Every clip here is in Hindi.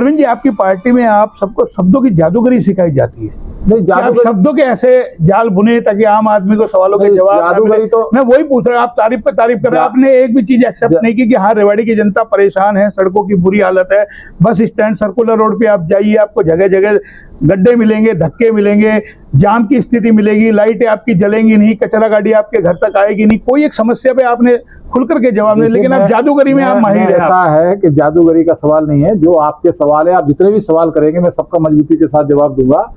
अरविंद जी, आपकी पार्टी में आप सबको शब्दों की जादूगरी सिखाई जाती है। नहीं, जादूगरी शब्दों के ऐसे जाल बुने ताकि आम आदमी को सवालों के जवाब जादूगरी तो मैं वही पूछ रहा हूँ। आप तारीफ पे तारीफ कर रहे हैं, आपने एक भी चीज एक्सेप्ट नहीं की कि हाँ रेवाड़ी की जनता परेशान है, सड़कों की बुरी हालत है। बस स्टैंड सर्कुलर रोड पे आप जाइए, आपको जगह जगह गड्ढे मिलेंगे, धक्के मिलेंगे, जाम की स्थिति मिलेगी, लाइटें आपकी जलेंगी नहीं, कचरा गाड़ी आपके घर तक आएगी नहीं। कोई एक समस्या पे आपने खुल करके जवाब नहीं, लेकिन आप जादूगरी में आप माहिर हैं। ऐसा है कि जादूगरी का सवाल नहीं है, जो आपके सवाल है, आप जितने भी सवाल करेंगे मैं सबका मजबूती के साथ जवाब दूंगा।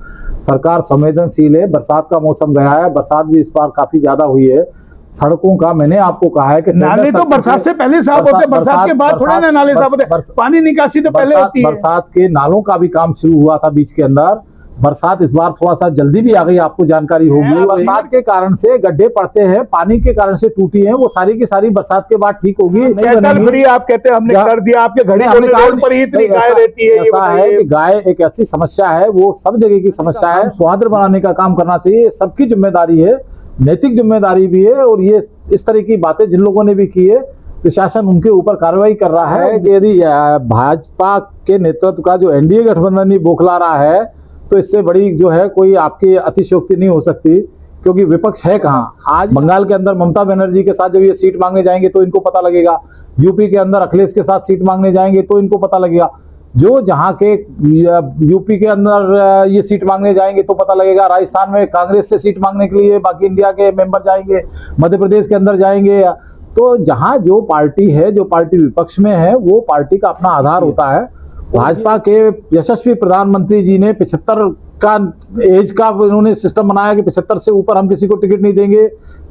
सरकार संवेदनशील है, बरसात का मौसम गया है, बरसात भी इस बार काफी ज्यादा हुई है। सड़कों का मैंने आपको कहा है कि नाले तो बरसात से पहले साफ होते हैं, बरसात के बाद थोड़े ना नाले साफ होते हैं। पानी निकासी तो पहले होती है। बरसात के नालों का भी काम शुरू हुआ था बीच के अंदर। बरसात इस बार थोड़ा सा जल्दी भी आ गई, आपको जानकारी होगी। बरसात के कारण से गड्ढे पड़ते हैं, पानी के कारण से टूटी हैं, वो सारी की सारी बरसात के बाद ठीक होगी। आप कहते हैं हमने कर दिया, आपके घड़ी रोड पर ही इतनी गाय रहती है। ऐसा है कि गाय एक ऐसी समस्या है, वो सब जगह की समस्या है। स्वास्थ्य बनाने का काम करना चाहिए, सबकी जिम्मेदारी है, नैतिक जिम्मेदारी भी है। और ये इस तरह की बातें जिन लोगों ने भी की है, प्रशासन उनके ऊपर कार्रवाई कर रहा है। यदि भाजपा के नेतृत्व का जो एनडीए गठबंधन ही बौखला रहा है, तो इससे बड़ी जो है कोई आपकी अतिशयोक्ति नहीं हो सकती, क्योंकि विपक्ष है कहाँ। आज बंगाल के अंदर ममता बनर्जी के साथ जब ये सीट मांगने जाएंगे तो इनको पता लगेगा, यूपी के अंदर अखिलेश के साथ सीट मांगने जाएंगे तो इनको पता लगेगा, जो जहाँ के यूपी के अंदर ये सीट मांगने जाएंगे तो पता लगेगा, राजस्थान में कांग्रेस से सीट मांगने के लिए बाकी इंडिया के मेंबर जाएंगे, मध्य प्रदेश के अंदर जाएंगे। तो जहाँ जो पार्टी है, जो पार्टी विपक्ष में है, वो पार्टी का अपना आधार होता है। भाजपा के यशस्वी प्रधानमंत्री जी ने 75 का एज का उन्होंने सिस्टम बनाया कि 75 से ऊपर हम किसी को टिकट नहीं देंगे,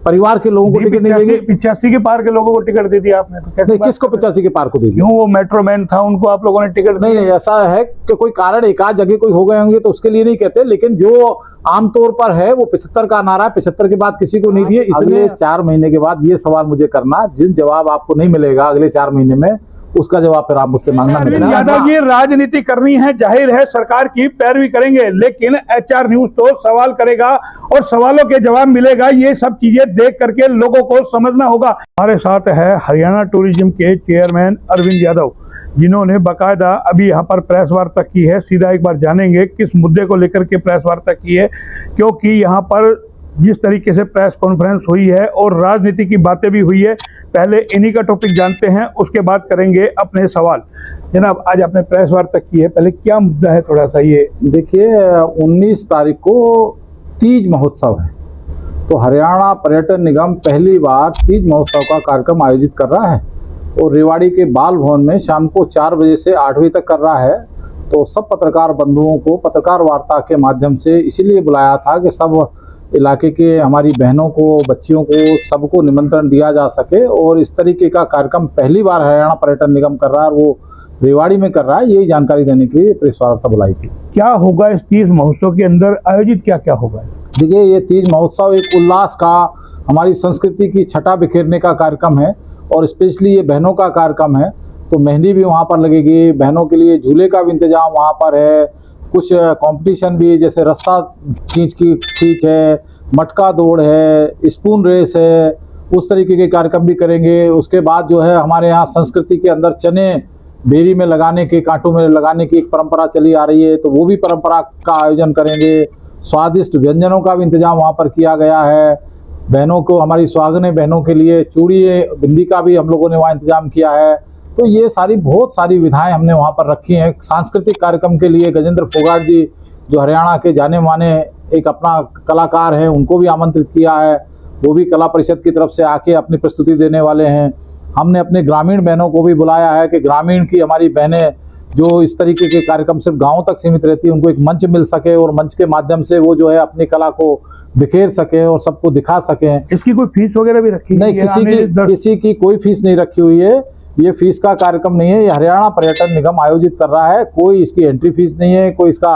परिवार के लोगों को टिकट नहीं देंगे। 85 के पार के लोगों को टिकट दे दिया आपने, तो नहीं, किसको 85 के पार को दे दिया? क्यों, वो मेट्रो मैन था, उनको आप लोगों ने टिकट नहीं, ऐसा है कि कोई कारण एक आध जगह कोई हो गए होंगे तो उसके लिए नहीं कहते, लेकिन जो आमतौर पर है वो 75 का नारा है, 75 के बाद किसी को नहीं दिए। अगले 4 महीने के बाद ये सवाल मुझे करना, जिन जवाब आपको नहीं मिलेगा अगले 4 महीने में, उसका जवाब फिर आप मुझसे मांगना मिलेगा। यादव जी, राजनीति करनी है, जाहिर है सरकार की पैरवी करेंगे, लेकिन एचआर न्यूज तो सवाल करेगा और सवालों के जवाब मिलेगा। ये सब चीजें देख करके लोगों को समझना होगा। हमारे साथ है हरियाणा टूरिज्म के चेयरमैन अरविंद यादव, जिन्होंने बाकायदा अभी यहाँ पर प्रेस वार्ता की है। सीधा एक बार जानेंगे किस मुद्दे को लेकर के प्रेस वार्ता की है, क्योंकि यहाँ पर जिस तरीके से प्रेस कॉन्फ्रेंस हुई है और राजनीति की बातें भी हुई है। पहले इन्हीं का टॉपिक जानते हैं, उसके बाद करेंगे अपने सवाल। जनाब, आज आपने प्रेस वार्ता की है, पहले क्या मुद्दा है थोड़ा सा ये देखिए। 19 तारीख को तीज महोत्सव है, तो हरियाणा पर्यटन निगम पहली बार तीज महोत्सव का कार्यक्रम आयोजित कर रहा है और रेवाड़ी के बाल भवन में शाम को 4 बजे से 8 बजे तक कर रहा है। तो सब पत्रकार बंधुओं को पत्रकार वार्ता के माध्यम से इसीलिए बुलाया था कि सब इलाके के हमारी बहनों को, बच्चियों को, सबको निमंत्रण दिया जा सके। और इस तरीके का कार्यक्रम पहली बार हरियाणा पर्यटन निगम कर रहा है और वो रेवाड़ी में कर रहा है। यही जानकारी देने के लिए प्रेस वार्ता बुलाई थी। क्या होगा इस तीज महोत्सव के अंदर, आयोजित क्या क्या होगा? देखिए, ये तीज महोत्सव एक उल्लास का, हमारी संस्कृति की छटा बिखेरने का कार्यक्रम है और स्पेशली ये बहनों का कार्यक्रम है। तो मेहंदी भी वहाँ पर लगेगी, बहनों के लिए झूले का भी इंतजाम वहाँ पर है, कुछ कंपटीशन भी, जैसे रस्सा खींच है, मटका दौड़ है, स्पून रेस है, उस तरीके के कार्यक्रम भी करेंगे। उसके बाद जो है हमारे यहाँ संस्कृति के अंदर चने बेरी में लगाने के, कांटों में लगाने की एक परंपरा चली आ रही है, तो वो भी परंपरा का आयोजन करेंगे। स्वादिष्ट व्यंजनों का भी इंतजाम वहाँ पर किया गया है। बहनों को, हमारी सुहागने बहनों के लिए चूड़ी बिंदी का भी हम लोगों ने वहाँ इंतजाम किया है। तो ये सारी बहुत सारी विधाएं हमने वहाँ पर रखी हैं। सांस्कृतिक कार्यक्रम के लिए गजेंद्र फोगाट जी, जो हरियाणा के जाने माने एक अपना कलाकार हैं, उनको भी आमंत्रित किया है। वो भी कला परिषद की तरफ से आके अपनी प्रस्तुति देने वाले हैं। हमने अपने ग्रामीण बहनों को भी बुलाया है कि ग्रामीण की हमारी बहनें जो इस तरीके के कार्यक्रम सिर्फ गाँव तक सीमित रहती है, उनको एक मंच मिल सके और मंच के माध्यम से वो जो है अपनी कला को बिखेर सकें और सबको दिखा सकें। इसकी कोई फीस वगैरह भी रखी नहीं, किसी की कोई फीस नहीं रखी हुई है। ये फीस का कार्यक्रम नहीं है, ये हरियाणा पर्यटन निगम आयोजित कर रहा है। कोई इसकी एंट्री फीस नहीं है, कोई इसका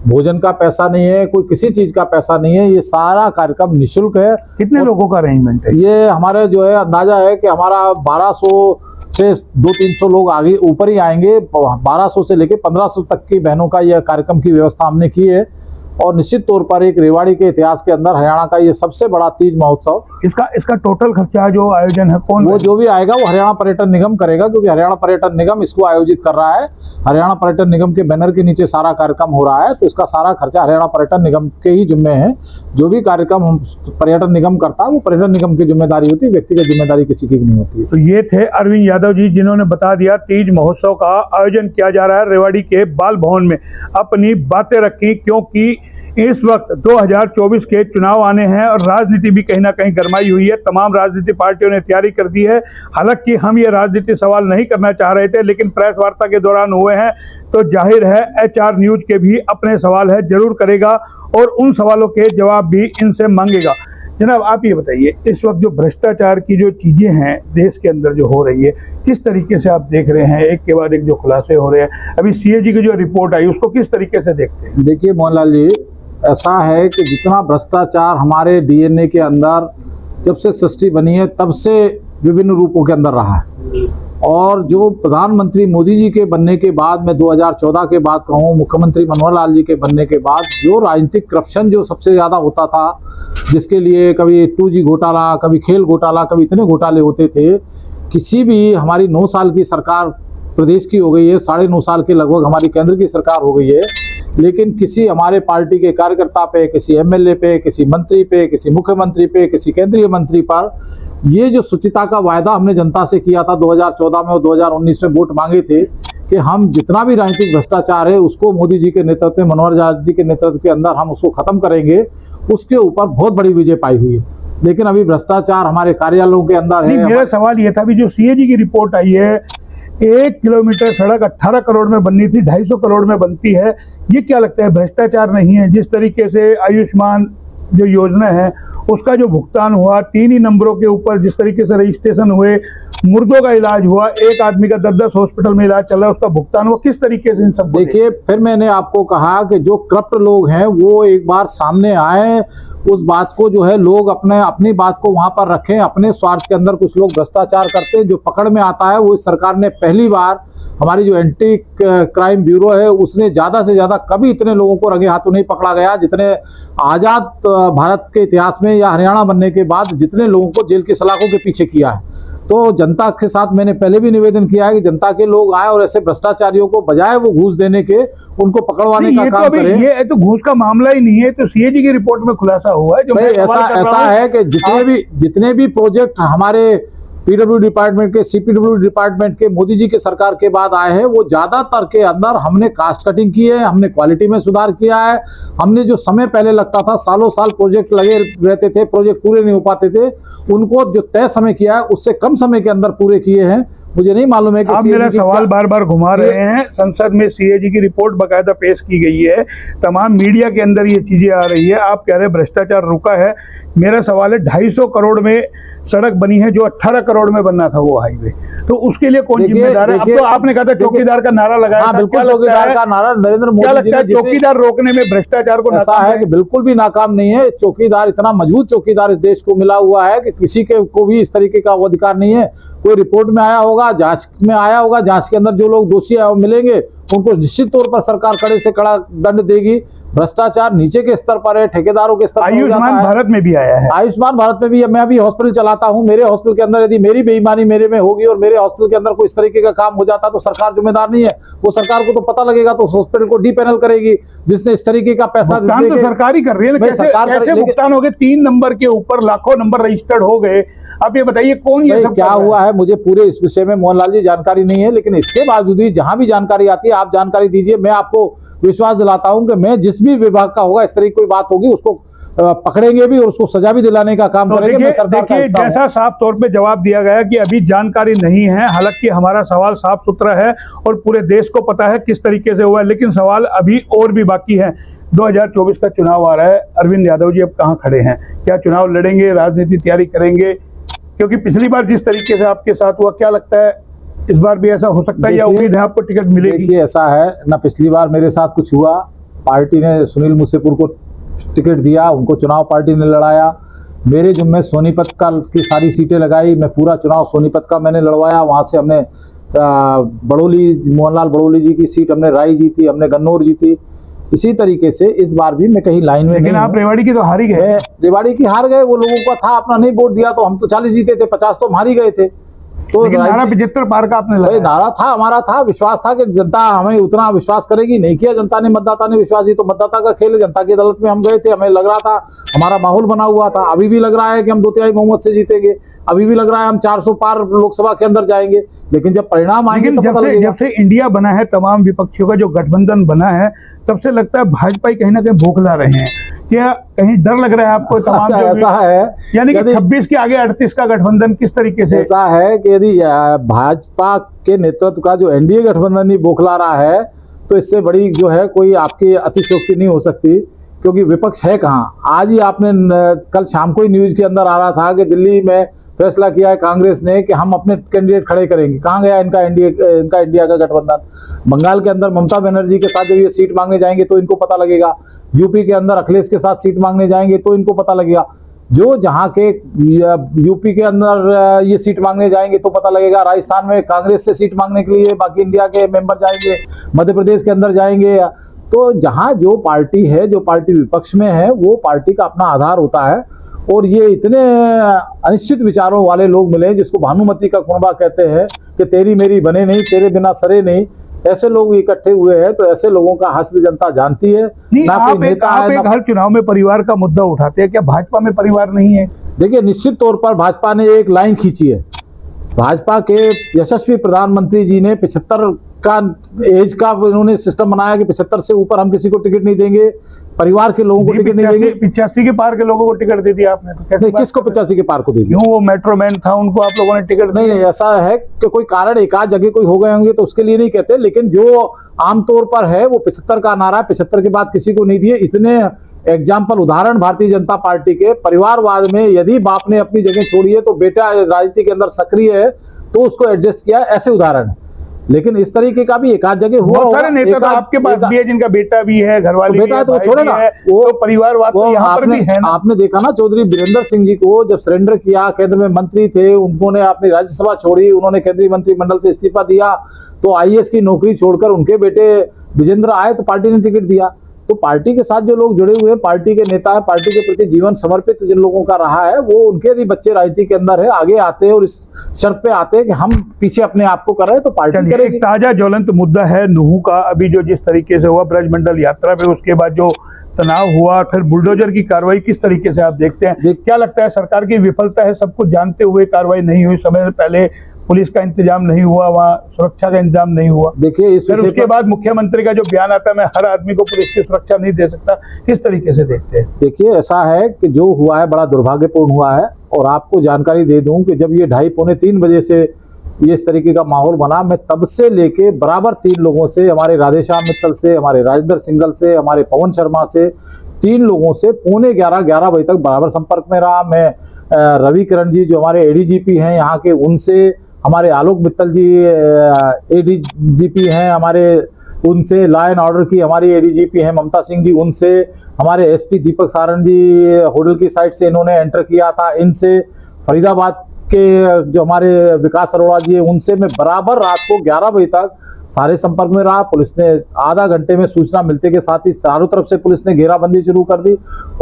भोजन का पैसा नहीं है, कोई किसी चीज का पैसा नहीं है। ये सारा कार्यक्रम निःशुल्क है। कितने लोगों का अरेंजमेंट है? ये हमारे जो है अंदाजा है कि हमारा 1200 से 200-300 लोग आगे ऊपर ही आएंगे। 1200 से लेके 1500 तक की बहनों का यह कार्यक्रम की व्यवस्था हमने की है। और निश्चित तौर पर एक रेवाड़ी के इतिहास के अंदर हरियाणा का ये सबसे बड़ा तीज महोत्सव, इसका टोटल खर्चा जो आयोजन है कौन, वो जो भी आएगा वो हरियाणा पर्यटन निगम करेगा, क्योंकि हरियाणा पर्यटन निगम इसको आयोजित कर रहा है। हरियाणा पर्यटन निगम के बैनर के नीचे सारा कार्यक्रम हो रहा है, तो इसका सारा खर्चा हरियाणा पर्यटन निगम के ही जिम्मे है। जो भी कार्यक्रम हम पर्यटन निगम करता है वो पर्यटन निगम की जिम्मेदारी होती है, व्यक्तिगत जिम्मेदारी किसी की नहीं होती है। तो ये थे अरविंद यादव जी, जिन्होंने बता दिया तीज महोत्सव का आयोजन किया जा रहा है रेवाड़ी के बाल भवन में। अपनी बातें रखी, क्योंकि इस वक्त 2024 के चुनाव आने हैं और राजनीति भी कहीं ना कहीं गरमाई हुई है। तमाम राजनीतिक पार्टियों ने तैयारी कर दी है। हालांकि हम ये राजनीति सवाल नहीं करना चाह रहे थे, लेकिन प्रेस वार्ता के दौरान हुए हैं, तो जाहिर है HR न्यूज के भी अपने सवाल है, जरूर करेगा और उन सवालों के जवाब भी इनसे मांगेगा। जनाब, आप ये बताइए, इस वक्त जो भ्रष्टाचार की जो चीजें हैं देश के अंदर जो हो रही है, किस तरीके से आप देख रहे हैं? एक के बाद एक जो खुलासे हो रहे हैं, अभी CAG की जो रिपोर्ट आई उसको किस तरीके से देखते हैं? देखिए मोहनलाल जी, ऐसा है कि जितना भ्रष्टाचार हमारे DNA के अंदर जब से सृष्टि बनी है तब से विभिन्न रूपों के अंदर रहा है, और जो प्रधानमंत्री मोदी जी के बनने के बाद, मैं 2014 के बाद कहूँ, मुख्यमंत्री मनोहर लाल जी के बनने के बाद जो राजनीतिक करप्शन जो सबसे ज़्यादा होता था, जिसके लिए कभी 2G घोटाला, कभी खेल घोटाला, कभी इतने घोटाले होते थे, किसी भी हमारी 9 साल की सरकार प्रदेश की हो गई है, 9.5 साल के लगभग हमारी केंद्र की सरकार हो गई है, लेकिन किसी हमारे पार्टी के कार्यकर्ता पे, किसी MLA पे, किसी मंत्री पे, किसी मुख्यमंत्री पे, किसी केंद्रीय मंत्री पर ये जो शुचिता का वायदा हमने जनता से किया था 2014 में और 2019 में वोट मांगे थे कि हम जितना भी राजनीतिक भ्रष्टाचार है उसको मोदी जी के नेतृत्व में, मनोहर लाल जी के नेतृत्व के अंदर हम उसको खत्म करेंगे, उसके ऊपर बहुत बड़ी विजय पाई हुई है। लेकिन अभी भ्रष्टाचार हमारे कार्यालयों के अंदर है। मेरा सवाल ये था, अभी जो CAG की रिपोर्ट आई है, 1 किलोमीटर सड़क 18 करोड़ में बननी थी, 250 करोड़ में बनती है, ये क्या लगता है भ्रष्टाचार नहीं है? जिस तरीके से आयुष्मान जो योजना है उसका जो भुगतान हुआ 3 ही नंबरों के ऊपर, जिस तरीके से रजिस्ट्रेशन हुए, मुर्दों का इलाज हुआ, एक आदमी का 10-10 हॉस्पिटल में इलाज चल रहा है, उसका भुगतान हुआ, किस तरीके से इन सब? देखिए, फिर मैंने आपको कहा कि जो करप्ट लोग हैं वो एक बार सामने आए, उस बात को जो है लोग अपनी बात को वहां पर रखें। अपने स्वार्थ के अंदर कुछ लोग भ्रष्टाचार करते हैं, जो पकड़ में आता है वो इस सरकार ने पहली बार, हमारी जो एंटी क्राइम ब्यूरो है उसने ज़्यादा से ज़्यादा, कभी इतने लोगों को रंगे हाथों नहीं पकड़ा गया जितने आज़ाद भारत के इतिहास में या हरियाणा बनने के बाद जितने लोगों को जेल की सलाखों के पीछे किया है। तो जनता के साथ मैंने पहले भी निवेदन किया है कि जनता के लोग आए और ऐसे भ्रष्टाचारियों को बजाय वो घूस देने के उनको पकड़वाने का काम करें। ये तो घूस का मामला ही नहीं है, तो CAG की रिपोर्ट में खुलासा हुआ है। जो ऐसा है कि जितने भी प्रोजेक्ट हमारे PWD डिपार्टमेंट के, CPWD डिपार्टमेंट के, मोदी जी के सरकार के बाद आए हैं, वो ज़्यादातर के अंदर हमने कास्ट कटिंग की है, हमने क्वालिटी में सुधार किया है। हमने जो समय पहले लगता था, सालों साल प्रोजेक्ट लगे रहते थे, प्रोजेक्ट पूरे नहीं हो पाते थे, उनको जो तय समय किया है उससे कम समय के अंदर पूरे किए हैं। मुझे नहीं मालूम है कि आप मेरा सवाल बार बार घुमा रहे हैं। संसद में CAG की रिपोर्ट बाकायदा पेश की गई है, तमाम मीडिया के अंदर ये चीजें आ रही है, आप कह रहे हैं भ्रष्टाचार रुका है। मेरा सवाल है, 250 करोड़ में सड़क बनी है, जो 18 करोड़ में बनना था वो हाईवे, तो उसके लिए कौन जिम्मेदार है? अब तो आपने कहा था चौकीदार का नारा लगाया। बिल्कुल, चौकीदार का नारा नरेंद्र मोदी जी ने, चौकीदार रोकने में भ्रष्टाचार को ऐसा है कि बिल्कुल भी नाकाम नहीं है। चौकीदार, इतना मजबूत चौकीदार इस देश को मिला हुआ है कि किसी के को भी इस तरीके का वो अधिकार नहीं है। कोई रिपोर्ट में आया होगा, जांच में आया होगा, जांच के अंदर जो लोग दोषी मिलेंगे उनको निश्चित तौर पर सरकार कड़े से कड़ा दंड देगी। भ्रष्टाचार नीचे के स्तर पर है, ठेकेदारों के स्तर पर। आयुष्मान भारत में भी आया है। आयुष्मान भारत में भी, मैं अभी हॉस्पिटल चलाता हूं, मेरे हॉस्पिटल के अंदर यदि मेरी बेईमानी मेरे में होगी और मेरे हॉस्पिटल के अंदर कोई इस तरीके का काम हो जाता तो सरकार जिम्मेदार नहीं है। वो सरकार को तो पता लगेगा तो हॉस्पिटल को डीपैनल करेगी, जिसने इस तरीके का पैसा तो सरकार ही कर रही है। कैसे भुगतान हो गए? 3 नंबर के ऊपर लाखों नंबर रजिस्टर्ड हो गए। आप ये बताइए कौन ये सब क्या हुआ है? मुझे पूरे इस विषय में मोहनलाल जी जानकारी नहीं है, लेकिन इसके बावजूद भी जहां भी जानकारी आती है आप जानकारी दीजिए। मैं आपको विश्वास दिलाता हूं कि मैं जिस भी विभाग का होगा, इस तरह की कोई बात होगी उसको पकड़ेंगे भी और उसको सजा भी दिलाने का काम करेंगे। मैं सरकार का हिस्सा हूं। जैसा साफ तौर पे जवाब दिया गया कि अभी जानकारी नहीं है, हालांकि हमारा सवाल साफ सुथरा है और पूरे देश को पता है किस तरीके से हुआ है, लेकिन सवाल अभी और भी बाकी है। 2024 का चुनाव आ रहा है, अरविंद यादव जी अब कहाँ खड़े हैं? क्या चुनाव लड़ेंगे, राजनीति तैयारी करेंगे? क्योंकि पिछली बार जिस तरीके से आपके साथ हुआ, क्या लगता है इस बार भी ऐसा हो सकता है या उम्मीद है आपको टिकट मिलेगी? देखिए, ऐसा है ना, पिछली बार मेरे साथ कुछ हुआ, पार्टी ने सुनील मूसेपुर को टिकट दिया, उनको चुनाव पार्टी ने लड़ाया। मेरे जिम्मे सोनीपत की सारी सीटें लगाई, मैं पूरा चुनाव सोनीपत का मैंने लड़वाया। वहाँ से हमने बड़ौली, मोहनलाल बड़ौली जी की सीट हमने राई जीती, हमने गन्नौर जीती। इसी तरीके से इस बार भी मैं कहीं लाइन में लेकिन नहीं आप हूं। रेवाड़ी की तो हार ही गए। रेवाड़ी की हार गए, वो लोगों का था अपना नहीं वोट दिया, तो हम तो 40 जीते थे, 50 तो हम हार ही गए थे। तो लेकिन नारा राजनीति- 75 पार का आपने भाई लगाया। नारा था, हमारा था, विश्वास था कि जनता हमें उतना विश्वास करेगी, नहीं किया जनता ने, मतदाता ने विश्वास ही, तो मतदाता का खेल है। जनता की अदालत में हम गए थे, हमें लग रहा था, हमारा माहौल बना हुआ था, अभी भी लग रहा है कि हम 2/3 बहुमत से जीतेंगे, अभी भी लग रहा है हम 400 पार लोकसभा के अंदर जाएंगे, लेकिन जब परिणाम आएंगे लेकिन तो पता लगेगा। जब से इंडिया बना है, तमाम विपक्षियों का जो गठबंधन बना है, तब से लगता है भाजपा ही कहीं ना कहीं बौखला रहे हैं। क्या कहीं डर लग रहा है आपको? तमाम अच्छा, जो ऐसा है, यानी कि यदि 26 के आगे 38 का गठबंधन किस तरीके से? ऐसा है कि यदि भाजपा के नेतृत्व का जो एनडीए गठबंधन ही बौखला रहा है, तो इससे बड़ी जो है कोई आपकी अतिशयोक्ति नहीं हो सकती, क्योंकि विपक्ष है कहाँ। आज ही आपने कल शाम को ही न्यूज के अंदर आ रहा था कि दिल्ली में फैसला किया है कांग्रेस ने कि हम अपने कैंडिडेट खड़े करेंगे। कहाँ गया इनका इंडिया का गठबंधन? बंगाल के अंदर ममता बनर्जी के साथ जब ये सीट मांगने जाएंगे तो इनको पता लगेगा, यूपी के अंदर अखिलेश के साथ सीट मांगने जाएंगे तो इनको पता लगेगा, जो जहाँ के यूपी के अंदर ये सीट मांगने जाएंगे तो पता लगेगा, राजस्थान में कांग्रेस से सीट मांगने के लिए बाकी इंडिया के मेंबर जाएंगे, मध्य प्रदेश के अंदर जाएंगे। तो जहाँ जो पार्टी है, जो पार्टी विपक्ष में है, वो पार्टी का अपना आधार होता है। और ये इतने अनिश्चित विचारों वाले लोग मिले जिसको भानुमति का कुनबा कहते हैं कि तेरी मेरी बने नहीं, तेरे बिना सरे नहीं, ऐसे लोग इकट्ठे हुए हैं। तो ऐसे लोगों का हास्य जनता जानती है। नहीं, ना कोई नेता आप है, एक हर चुनाव में परिवार का मुद्दा उठाते हैं, क्या भाजपा में परिवार नहीं है? देखिए, निश्चित तौर पर भाजपा ने एक लाइन खींची है। भाजपा के यशस्वी प्रधानमंत्री जी ने 75 का एज का इन्होंने सिस्टम बनाया कि 75 से ऊपर हम किसी को टिकट नहीं देंगे, परिवार के लोगों को टिकट नहीं देंगे। 85 के पार के लोगों को टिकट दे दिया आपने, तो कैसे नहीं, बात किसको कर रहे हैं? 85 के पार को दे दिया? क्यों, वो मेट्रो मैन था, उनको आप लोगों ने टिकट नहीं नहीं, ऐसा है कि कोई कारण एक आध जगह कोई हो गए होंगे तो उसके लिए नहीं कहते, लेकिन जो आमतौर पर है वो 75 का नारा है, 75 के बाद किसी को नहीं दिए। इसने एग्जाम्पल, उदाहरण भारतीय जनता पार्टी के परिवारवाद में, यदि बाप ने अपनी जगह छोड़ी है तो बेटा राजनीति के अंदर सक्रिय है तो उसको एडजस्ट किया, ऐसे उदाहरण है। लेकिन इस तरीके का भी एक आध जगह हुआ बहुत सारे होगा, नेता तो आपके पास भी है जिनका बेटा भी है, घरवाली बेटा है तो छोड़ो ना, वो परिवारवाद तो यहाँ पर भी है ना। आपने देखा ना, चौधरी वीरेंद्र सिंह जी को जब सरेंडर किया, केंद्र में मंत्री थे, उन्होंने अपनी राज्यसभा छोड़ी, उन्होंने केंद्रीय मंत्रिमंडल से इस्तीफा दिया, तो आईएएस की नौकरी छोड़कर उनके बेटे विजेंद्र आए तो पार्टी ने टिकट दिया। तो पार्टी के साथ जो लोग जुड़े हुए हैं, पार्टी के नेता है, पार्टी के प्रति जीवन समर्पित जिन लोगों का रहा है, वो उनके यदि बच्चे राजनीति के अंदर है, आगे आते हैं और इस शर्त पे आते हैं कि हम पीछे अपने आप को कर रहे हैं तो पार्टी चलिए, करेगी। एक ताजा ज्वलंत मुद्दा है नुहू का, अभी जो जिस तरीके से हुआ ब्रजमंडल यात्रा पे, उसके बाद जो तनाव हुआ, फिर बुलडोजर की कार्रवाई, किस तरीके से आप देखते हैं? क्या लगता है सरकार की विफलता है, सब कुछ जानते हुए कार्रवाई नहीं हुई, समय से पहले पुलिस का इंतजाम नहीं हुआ, वहाँ सुरक्षा का इंतजाम नहीं हुआ? देखिए, इस फिर विषय उसके पर बाद मुख्यमंत्री का जो बयान आता है, मैं हर आदमी को पुलिस की सुरक्षा नहीं दे सकता, किस तरीके से देखते हैं? देखिए, ऐसा है कि जो हुआ है बड़ा दुर्भाग्यपूर्ण हुआ है। और आपको जानकारी दे दूं कि जब ये 2:30 पौने 3 बजे से ये इस तरीके का माहौल बना, मैं तब से लेके बराबर 3 लोगों से, हमारे राधेश्याम मित्तल से, हमारे राजेंद्र सिंघल से, हमारे पवन शर्मा से, 3 लोगों से पौने 11 बजे तक बराबर संपर्क में रहा। मैं रवि किरण जी जो हमारे एडीजीपी हैं यहाँ के, उनसे, हमारे आलोक मित्तल जी एडीजीपी हैं हमारे, उनसे, लॉ एंड ऑर्डर की हमारी एडीजीपी हैं ममता सिंह जी, उनसे, हमारे एसपी दीपक सारण जी होडल की साइड से इन्होंने एंटर किया था, इनसे, फरीदाबाद के जो हमारे विकास अरोड़ा जी है, उनसे मैं बराबर रात को 11 बजे तक सारे संपर्क में रहा। पुलिस ने आधा घंटे में सूचना मिलते के साथ ही चारों तरफ से पुलिस ने घेराबंदी शुरू कर दी,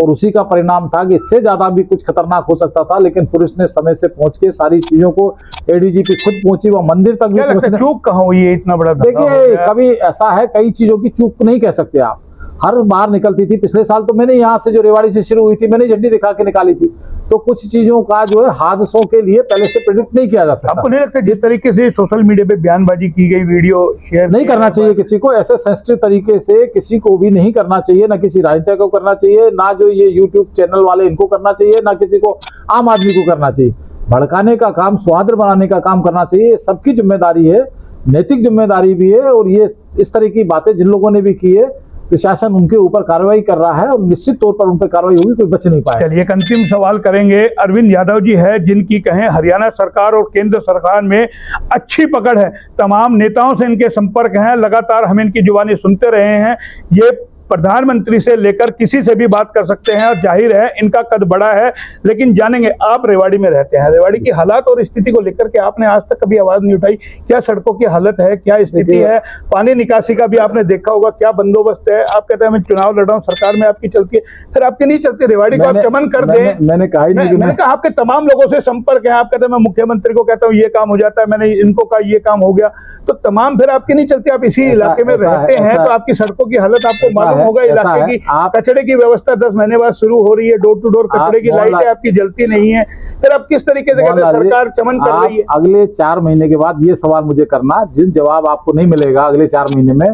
और उसी का परिणाम था कि इससे ज्यादा भी कुछ खतरनाक हो सकता था, लेकिन पुलिस ने समय से पहुंच के सारी चीजों को, एडीजीपी खुद पहुंची, वह मंदिर तक भी पहुंचने। चूक कहाँ हुई है, इतना बड़ा धक्का हो देखिए, गया? कभी ऐसा है, कई चीजों की चूक नहीं कह सकते आप, हर बार निकलती थी। पिछले साल तो मैंने यहाँ से जो रेवाड़ी से शुरू हुई थी, मैंने झंडी दिखा के निकाली थी। तो कुछ चीजों का जो है हादसों के लिए पहले से प्रेडिक्ट नहीं किया जा सकता। आपको नहीं लगता जिस तरीके से सोशल मीडिया पे बयानबाजी की गई, वीडियो शेयर नहीं करना चाहिए किसी को, ऐसे सेंसिटिव तरीके से किसी को भी नहीं करना चाहिए, ना किसी राजनेता को करना चाहिए, ना जो ये यूट्यूब चैनल वाले इनको करना चाहिए, ना किसी को आम आदमी को करना चाहिए। भड़काने का काम, स्वाद्र बनाने का काम करना चाहिए, सबकी जिम्मेदारी है, नैतिक जिम्मेदारी भी है। और ये इस तरह की बातें जिन लोगों ने भी की है, प्रशासन उनके ऊपर कार्रवाई कर रहा है और निश्चित तौर पर उन पर कार्रवाई होगी, कोई बच नहीं पाएगा। चलिए, एक अंतिम सवाल करेंगे। अरविंद यादव जी है, जिनकी कहें हरियाणा सरकार और केंद्र सरकार में अच्छी पकड़ है, तमाम नेताओं से इनके संपर्क हैं, लगातार हम इनकी जुबानी सुनते रहे हैं। ये प्रधानमंत्री से लेकर किसी से भी बात कर सकते हैं और जाहिर है इनका कद बड़ा है। लेकिन जानेंगे, आप रेवाड़ी में रहते हैं, रेवाड़ी की हालात और स्थिति को लेकर के आपने आज तक कभी आवाज नहीं उठाई। क्या सड़कों की हालत है, क्या स्थिति है, पानी निकासी का भी आपने देखा होगा, क्या बंदोबस्त है? आप कहते हैं मैं चुनाव लड़ रहा हूँ, सरकार में आपकी चलती है, फिर आपके नहीं चलती। रेवाड़ी को आप चमन कर दें। मैंने कहा ही नहीं कि मैंने कहा आपके तमाम लोगों से संपर्क है, आप कहते हैं मैं मुख्यमंत्री को कहता हूँ ये काम हो जाता है, मैंने इनको कहा ये काम हो गया, तो तमाम फिर आपकी नहीं चलती। आप इसी इलाके में रहते हैं तो आपकी सड़कों की हालत आपको मालूम होगा। इलाके की कचरे की व्यवस्था 10 महीने बाद शुरू हो रही है, डोर टू डोर कचरे की लाइटें आपकी जलती नहीं है, फिर आप किस तरीके से कहते हैं सरकार चमन कर रही है? अगले 4 महीने के बाद ये सवाल मुझे करना, जिन जवाब आपको नहीं मिलेगा अगले 4 महीने में,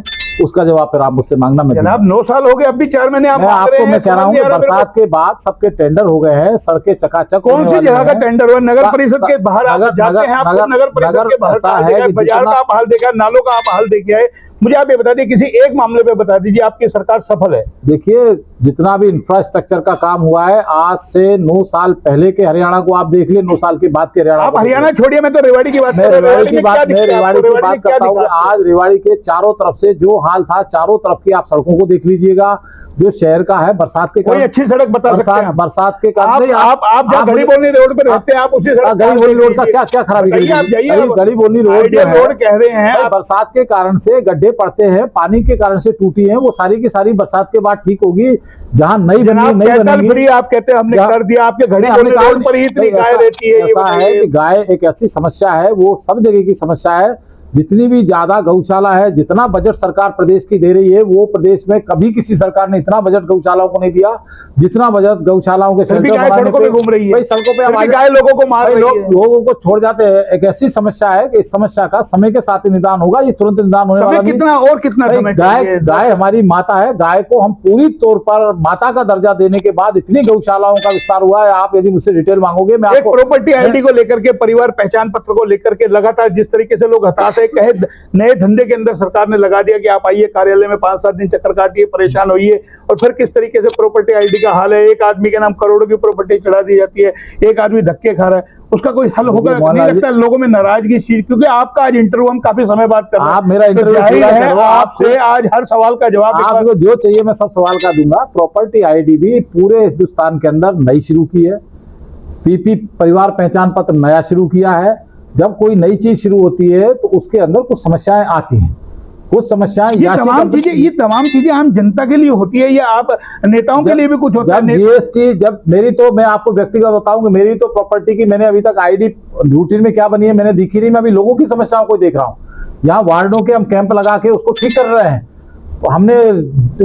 उसका जवाब फिर आप मुझसे मांगना। मैं जनाब 9 साल हो गए, अब भी 4 महीने आप मांग रहे हैं। मैं कह रहा हूँ कि बरसात के बाद सबके टेंडर हो गए हैं, सड़कें चकाचक। कौन सी जगह का टेंडर हुआ? नगर परिषद के बाहर आप जाते हैं, आपको नगर परिषद के बाहर बाजार का आप हाल देखा, नालों का आप हाल देखे है। मुझे आप ये बता दीजिए, किसी एक मामले पे बता दीजिए आपकी सरकार सफल है। देखिए, जितना भी इंफ्रास्ट्रक्चर का काम हुआ है आज से 9 साल पहले के हरियाणा को आप देख लिए, 9 साल के बाद के हरियाणा। आप हरियाणा छोड़िए, मैं तो रेवाड़ी की बात कर रहा हूं। रेवाड़ी की बात करता हूँ। आज रेवाड़ी के चारों तरफ से जो हाल था, चारों तरफ की आप सड़कों को देख लीजिएगा। जो शहर का है, बरसात के कोई अच्छी सड़क बता सकते हैं? बरसात के कारण आप जहाँ गरीबोनी रोड पे रहते हैं, आप उसी सड़क गरीबोनी रोड का क्या खराबी? गरीबोनी रोड कह रहे हैं, बरसात के कारण से गड्ढे पड़ते हैं, पानी के कारण से टूटी है, वो सारी की सारी बरसात के बाद ठीक होगी। जहाँ नहीं बनेगी, आप कहते हैं हमने कर दिया, आपके घड़ी रोड पर ही इतनी गाय रहती है। ऐसा है कि गाय एक ऐसी समस्या है, वो सब जगह की समस्या है। जितनी भी ज्यादा गौशाला है, जितना बजट सरकार प्रदेश की दे रही है, वो प्रदेश में कभी किसी सरकार ने इतना बजट गौशालाओं को नहीं दिया जितना बजट गौशालाओं के सड़कों पे घूम रही है। सड़कों पे गाय लोगों को मार रही है, लोगों को छोड़ जाते हैं। एक ऐसी समस्या है कि इस समस्या का समय के साथ ही निदान होगा, ये तुरंत निदान होने वाला नहीं। कितना समय? गाय हमारी माता है, गाय को हम पूरी तौर पर माता का दर्जा देने के बाद इतनी गौशालाओं का विस्तार हुआ है। आप यदि मुझसे डिटेल मांगोगे, मैं आपको प्रॉपर्टी आईडी को लेकर के, परिवार पहचान पत्र को लेकर के लगातार जिस तरीके से लोग हताश है, कहे नए धंधे के अंदर सरकार ने लगा दिया कि आप आइए कार्यालय में 5-7 दिन चक्कर काटिए, परेशान होइए, और फिर किस तरीके से प्रॉपर्टी आईडी का हाल है। एक आदमी के नाम करोड़ों की प्रॉपर्टी चढ़ा दी जाती है, एक आदमी धक्के खा रहा है, उसका कोई हल होगा? नहीं लगता लोगों में नाराजगी इस चीज, क्योंकि आपका आज इंटरव्यू हम काफी समय बाद कर रहे हैं। आप मेरा इंटरव्यू आपसे आज हर सवाल का जवाब आपको जो चाहिए मैं सब सवाल का दूंगा। प्रॉपर्टी आईडी भी पूरे हिंदुस्तान के अंदर नई शुरू की है, पीपी परिवार पहचान पत्र नया शुरू किया है। जब कोई नई चीज शुरू होती है तो उसके अंदर कुछ समस्याएं आती हैं, कुछ समस्याएं। ये तमाम चीजें आम जनता के लिए होती है या आप नेताओं के लिए भी कुछ होता है? जीएसटी जब मेरी, तो मैं आपको व्यक्तिगत बताऊं कि मेरी तो प्रॉपर्टी की मैंने अभी तक आईडी रूटीन में क्या बनी है मैंने दिखी नहीं। मैं अभी लोगों की समस्याओं को देख रहा हूँ। यहाँ वार्डों के हम कैंप लगा के उसको ठीक कर रहे हैं, हमने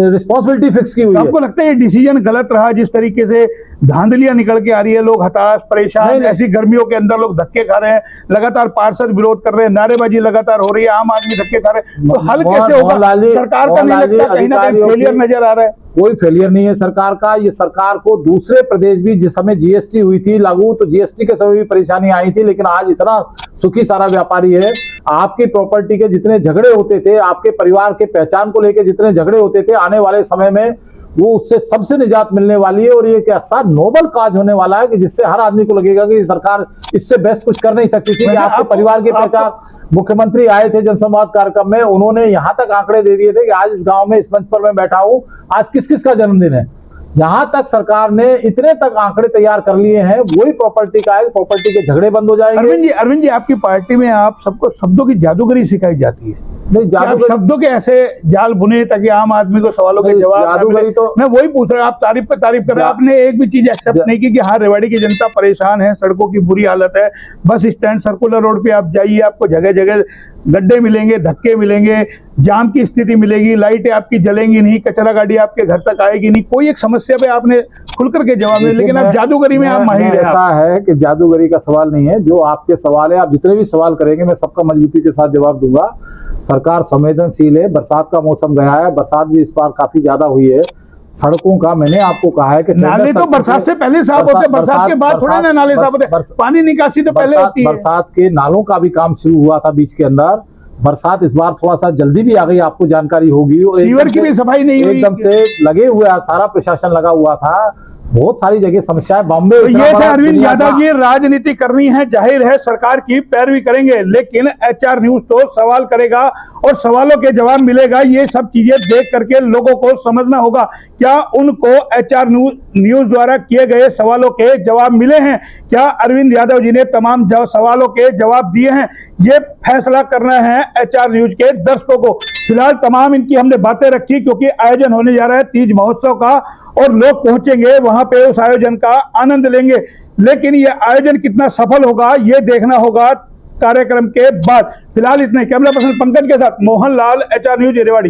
रिस्पॉन्सिबिलिटी फिक्स की हुई है। आपको लगता है ये डिसीजन गलत रहा? जिस तरीके से धांधलियां निकल के आ रही है, लोग हताश परेशान, ऐसी गर्मियों के अंदर लोग धक्के खा रहे हैं, लगातार पार्षद विरोध कर रहे हैं, नारेबाजी लगातार हो रही है, आम आदमी धक्के खा रहे हैं, तो हल कैसे होगा? सरकार का नहीं लगता कहीं ना कहीं फेलियर नजर आ रहा है? कोई फेलियर नहीं है सरकार का। ये सरकार को दूसरे प्रदेश भी, जिस समय जीएसटी हुई थी लागू, तो जीएसटी के समय भी परेशानी आई थी, लेकिन आज इतना सुखी सारा व्यापारी है। आपकी प्रॉपर्टी के जितने झगड़े होते थे, आपके परिवार के पहचान को लेकर जितने झगड़े होते थे, आने वाले समय में वो उससे सबसे निजात मिलने वाली है। और ये क्या ऐसा नोबल काज होने वाला है कि जिससे हर आदमी को लगेगा कि सरकार इससे बेस्ट कुछ कर नहीं सकती थी। कि आपके परिवार की पहचान, मुख्यमंत्री आए थे जनसंवाद कार्यक्रम में, उन्होंने यहां तक आंकड़े दे दिए थे कि आज इस गांव में, इस मंच पर मैं बैठा हूं, आज किस किस का जन्मदिन है। यहां तक सरकार ने इतने तक आंकड़े तैयार कर लिए हैं। वही प्रॉपर्टी का है, प्रॉपर्टी के झगड़े बंद हो जाएंगे। अरविंद जी आपकी पार्टी में आप सबको शब्दों की जादूगरी सिखाई जाती है? नहीं, जादूगरी शब्दों के ऐसे जाल बुने ताकि आम आदमी को सवालों के जवाब। जादूगरी तो मैं वही पूछ रहा हूँ, आप तारीफ पे तारीफ कर रहे हैं, आपने एक भी चीज एक्सेप्ट नहीं की कि हाँ रेवाड़ी की जनता परेशान है, सड़कों की बुरी हालत है। बस स्टैंड सर्कुलर रोड पे आप जाइए, आपको जगह जगह गड्ढे मिलेंगे, धक्के मिलेंगे, जाम की स्थिति मिलेगी, लाइटें आपकी जलेंगी नहीं, कचरा गाड़ी आपके घर तक आएगी नहीं। कोई एक समस्या पे आपने खुलकर के जवाब नहीं, लेकिन आप जादूगरी में आप माहिर हैं। ऐसा है कि जादूगरी का सवाल नहीं है, जो आपके सवाल है, आप जितने भी सवाल करेंगे मैं सबका मजबूती के साथ जवाब दूंगा। सरकार संवेदनशील है। बरसात का मौसम गया है, बरसात भी इस बार काफी ज्यादा हुई है। सड़कों का मैंने आपको कहा है कि नाले तो बरसात से पहले साफ होते, बरसात के बाद थोड़े ना नाले साफ होते, पानी निकासी तो पहले होती है। बरसात के नालों का भी काम शुरू हुआ था बीच के अंदर। बरसात इस बार थोड़ा सा जल्दी भी आ गई, आपको जानकारी होगी। सीवर की भी सफाई नहीं हुई, एकदम से लगे हुए, सारा प्रशासन लगा हुआ था। बहुत सारी जगह समस्याएं। बॉम्बे तो इतना ये थे बड़ा अरविंद दुनिया यादव का- जी, राजनीति करनी है, जाहिर है सरकार की पैरवी करेंगे, लेकिन एचआर न्यूज तो सवाल करेगा और सवालों के जवाब मिलेगा। ये सब चीजें देख करके लोगों को समझना होगा, क्या उनको एचआर न्यूज द्वारा किए गए सवालों के जवाब मिले हैं? क्या अरविंद यादव जी ने तमाम सवालों के जवाब दिए हैं? ये फैसला करना है एचआर न्यूज के दर्शकों को। फिलहाल तमाम इनकी हमने बातें रखी, क्योंकि आयोजन होने जा रहा है तीज महोत्सव का और लोग पहुंचेंगे वहां पे, उस आयोजन का आनंद लेंगे। लेकिन यह आयोजन कितना सफल होगा ये देखना होगा कार्यक्रम के बाद। फिलहाल इतने। कैमरा पर्सन पंकज के साथ मोहन लाल, एचआर न्यूज, रेवाड़ी।